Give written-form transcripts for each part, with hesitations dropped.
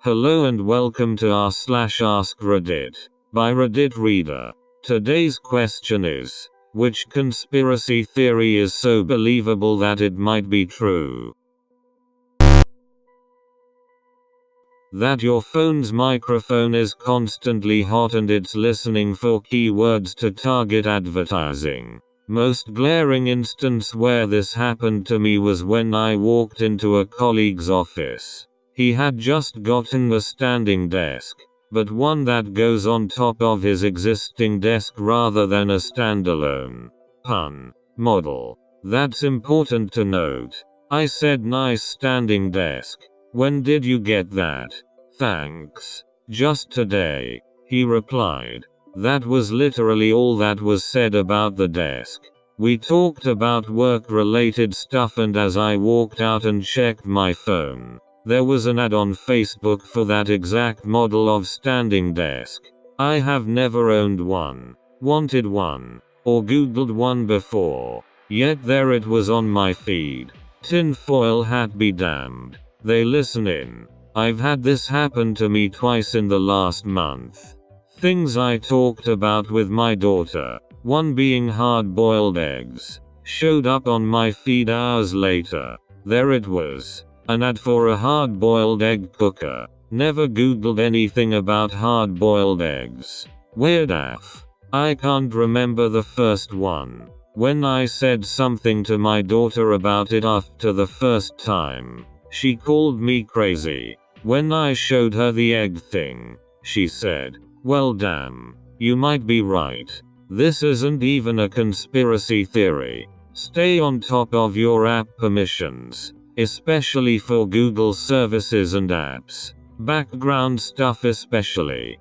Hello and welcome to r/askreddit by Reddit Reader. Today's question is, which conspiracy theory is so believable that it might be true? That your phone's microphone is constantly hot and it's listening for keywords to target advertising. Most glaring instance where this happened to me was when I walked into a colleague's office. He had just gotten a standing desk, but one that goes on top of his existing desk rather than a standalone model. That's important to note. I said, nice standing desk. When did you get that? Thanks. Just today, he replied. That was literally all that was said about the desk. We talked about work-related stuff, and as I walked out and checked my phone, there was an ad on Facebook for that exact model of standing desk. I have never owned one, wanted one, or Googled one before, yet there it was on my feed. Tinfoil hat be damned. They listen in. I've had this happen to me twice in the last month. Things I talked about with my daughter, one being hard-boiled eggs, showed up on my feed hours later. There it was. An ad for a hard-boiled egg cooker. Never Googled anything about hard-boiled eggs. Weird AF. I can't remember the first one. When I said something to my daughter about it after the first time, she called me crazy. When I showed her the egg thing, she said, well damn, you might be right. This isn't even a conspiracy theory. Stay on top of your app permissions, especially for Google services and apps. Background stuff especially.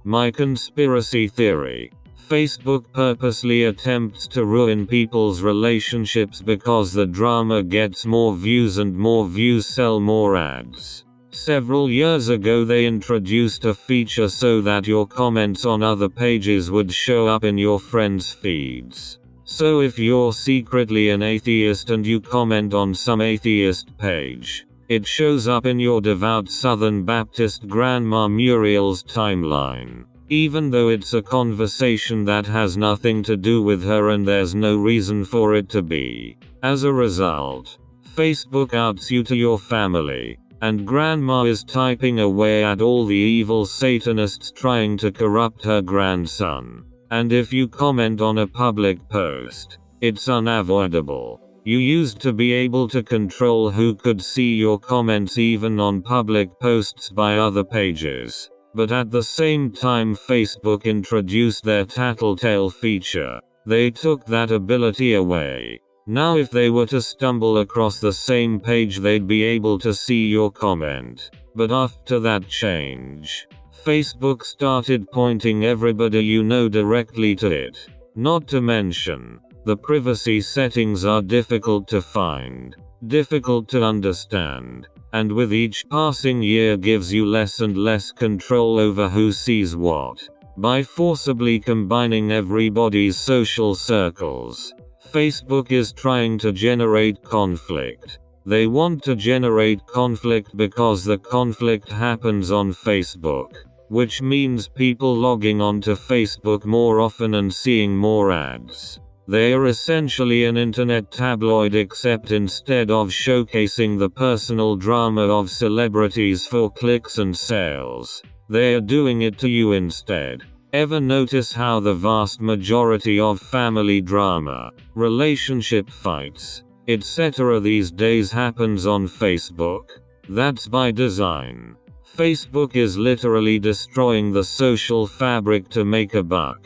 My conspiracy theory. Facebook purposely attempts to ruin people's relationships because the drama gets more views and more views sell more ads. Several years ago they introduced a feature so that your comments on other pages would show up in your friends' feeds. So if you're secretly an atheist and you comment on some atheist page, it shows up in your devout Southern Baptist grandma Muriel's timeline, even though it's a conversation that has nothing to do with her and there's no reason for it to be. As a result, Facebook outs you to your family, and grandma is typing away at all the evil Satanists trying to corrupt her grandson. And if you comment on a public post, it's unavoidable. You used to be able to control who could see your comments even on public posts by other pages. But at the same time Facebook introduced their tattletale feature, they took that ability away. Now if they were to stumble across the same page they'd be able to see your comment. But after that change, Facebook started pointing everybody you know directly to it. Not to mention, the privacy settings are difficult to find, difficult to understand, and with each passing year gives you less and less control over who sees what. By forcibly combining everybody's social circles, Facebook is trying to generate conflict. They want to generate conflict because the conflict happens on Facebook, which means people logging onto Facebook more often and seeing more ads. They are essentially an internet tabloid, except instead of showcasing the personal drama of celebrities for clicks and sales, they are doing it to you instead. Ever notice how the vast majority of family drama, relationship fights, etc. these days happens on Facebook? That's by design. Facebook is literally destroying the social fabric to make a buck.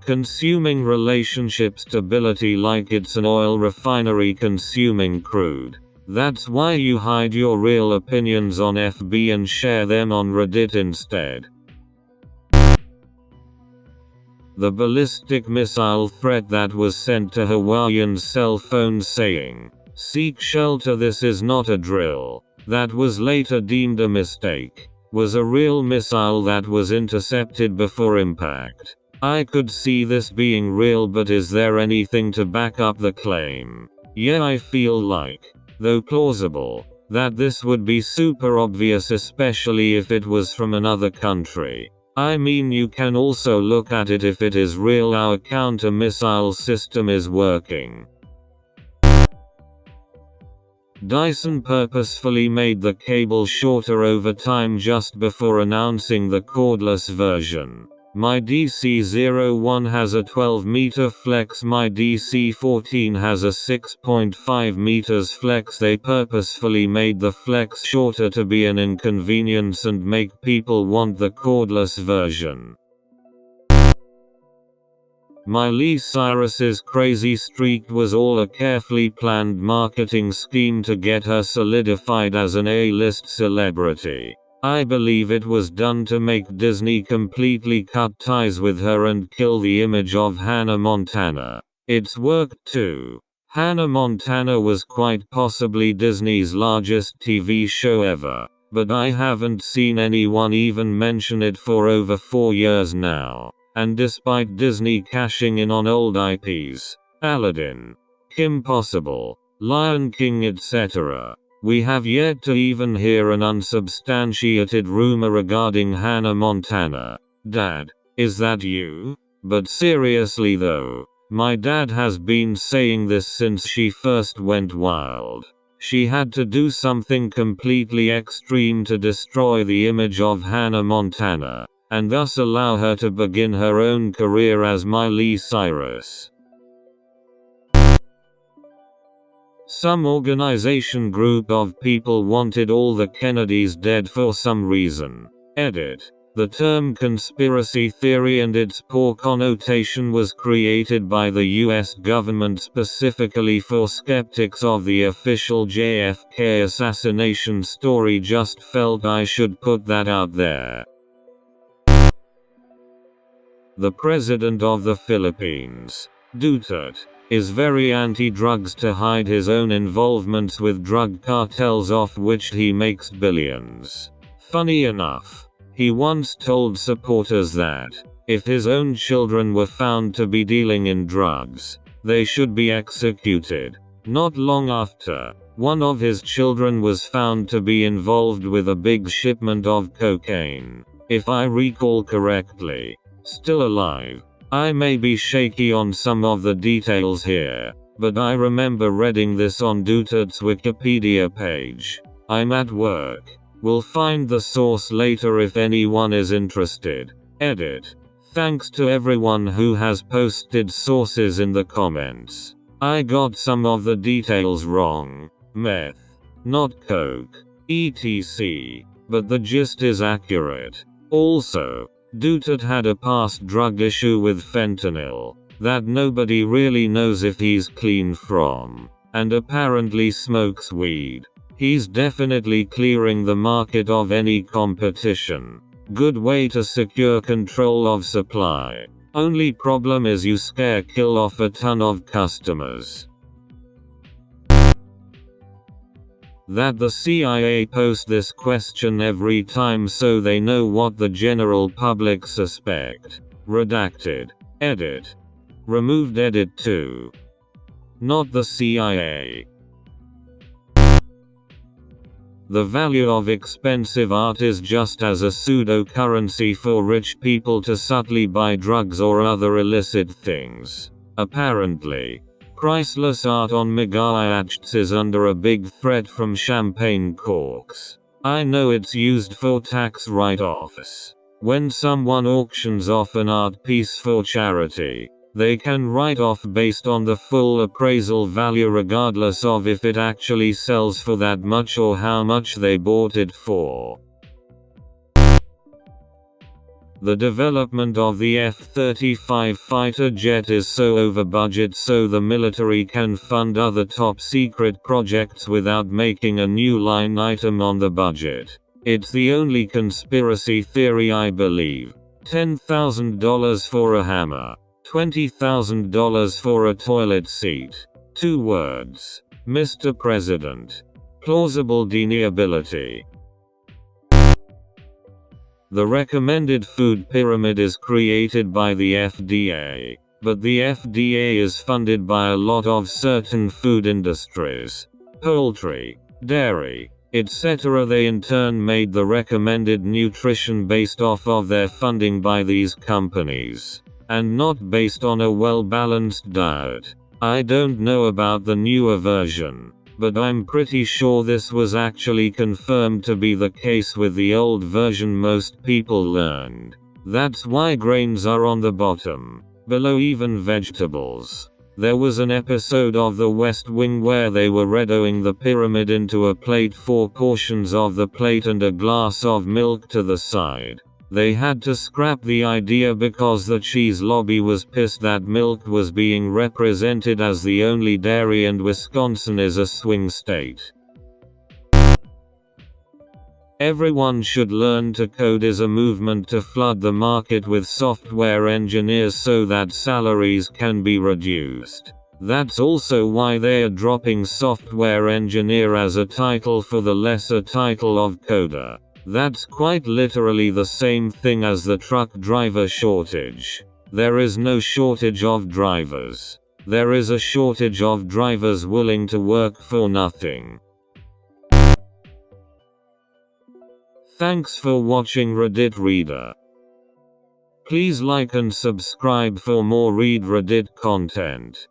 Consuming relationship stability like it's an oil refinery consuming crude. That's why you hide your real opinions on FB and share them on Reddit instead. The ballistic missile threat that was sent to Hawaiian cell phones saying, "Seek shelter, this is not a drill," that was later deemed a mistake, was a real missile that was intercepted before impact. I could see this being real, but is there anything to back up the claim? Yeah, I feel like, though plausible, that this would be super obvious, especially if it was from another country. I mean, you can also look at it if it is real, our counter-missile system is working. Dyson purposefully made the cable shorter over time just before announcing the cordless version. My DC-01 has a 12-meter flex, my DC-14 has a 6.5 meters flex. They purposefully made the flex shorter to be an inconvenience and make people want the cordless version. Miley Cyrus's crazy streak was all a carefully planned marketing scheme to get her solidified as an A-list celebrity. I believe it was done to make Disney completely cut ties with her and kill the image of Hannah Montana. It's worked too. Hannah Montana was quite possibly Disney's largest TV show ever, but I haven't seen anyone even mention it for over 4 years now. And despite Disney cashing in on old IPs, Aladdin, Kim Possible, Lion King, etc., we have yet to even hear an unsubstantiated rumor regarding Hannah Montana. Dad, is that you? But seriously though, my dad has been saying this since she first went wild. She had to do something completely extreme to destroy the image of Hannah Montana, and thus allow her to begin her own career as Miley Cyrus. Some organization group of people wanted all the Kennedys dead for some reason. Edit. The term conspiracy theory and its poor connotation was created by the US government specifically for skeptics of the official JFK assassination story. Just felt I should put that out there. The President of the Philippines, Duterte, is very anti-drugs to hide his own involvements with drug cartels off which he makes billions. Funny enough, he once told supporters that, if his own children were found to be dealing in drugs, they should be executed. Not long after, one of his children was found to be involved with a big shipment of cocaine, if I recall correctly. Still alive. I may be shaky on some of the details here, but I remember reading this on Duterte's Wikipedia page. I'm at work. We'll find the source later if anyone is interested. Edit. Thanks to everyone who has posted sources in the comments. I got some of the details wrong. Meth, not coke, etc. But the gist is accurate. Also, Duterte had a past drug issue with fentanyl, that nobody really knows if he's clean from, and apparently smokes weed. He's definitely clearing the market of any competition. Good way to secure control of supply. Only problem is you kill off a ton of customers. That the CIA post this question every time so they know what the general public suspect. Redacted. Edit. Removed. Edit 2. Not the CIA. The value of expensive art is just as a pseudo-currency for rich people to subtly buy drugs or other illicit things. Apparently, priceless art on megaiachts is under a big threat from champagne corks. I know it's used for tax write-offs. When someone auctions off an art piece for charity, they can write off based on the full appraisal value regardless of if it actually sells for that much or how much they bought it for. The development of the F-35 fighter jet is so over budget so the military can fund other top secret projects without making a new line item on the budget. It's the only conspiracy theory I believe. $10,000 for a hammer. $20,000 for a toilet seat. 2 words. Mr. President. Plausible deniability. The recommended food pyramid is created by the FDA, but the FDA is funded by a lot of certain food industries. Poultry, dairy, etc. They in turn made the recommended nutrition based off of their funding by these companies, and not based on a well-balanced diet. I don't know about the newer version, but I'm pretty sure this was actually confirmed to be the case with the old version most people learned. That's why grains are on the bottom, below even vegetables. There was an episode of The West Wing where they were redoing the pyramid into a plate, 4 portions of the plate and a glass of milk to the side. They had to scrap the idea because the cheese lobby was pissed that milk was being represented as the only dairy and Wisconsin is a swing state. Everyone should learn to code is a movement to flood the market with software engineers so that salaries can be reduced. That's also why they are dropping software engineer as a title for the lesser title of coder. That's quite literally the same thing as the truck driver shortage. There is no shortage of drivers. There is a shortage of drivers willing to work for nothing. Thanks for watching Reddit Reader. Please like and subscribe for more Read Reddit content.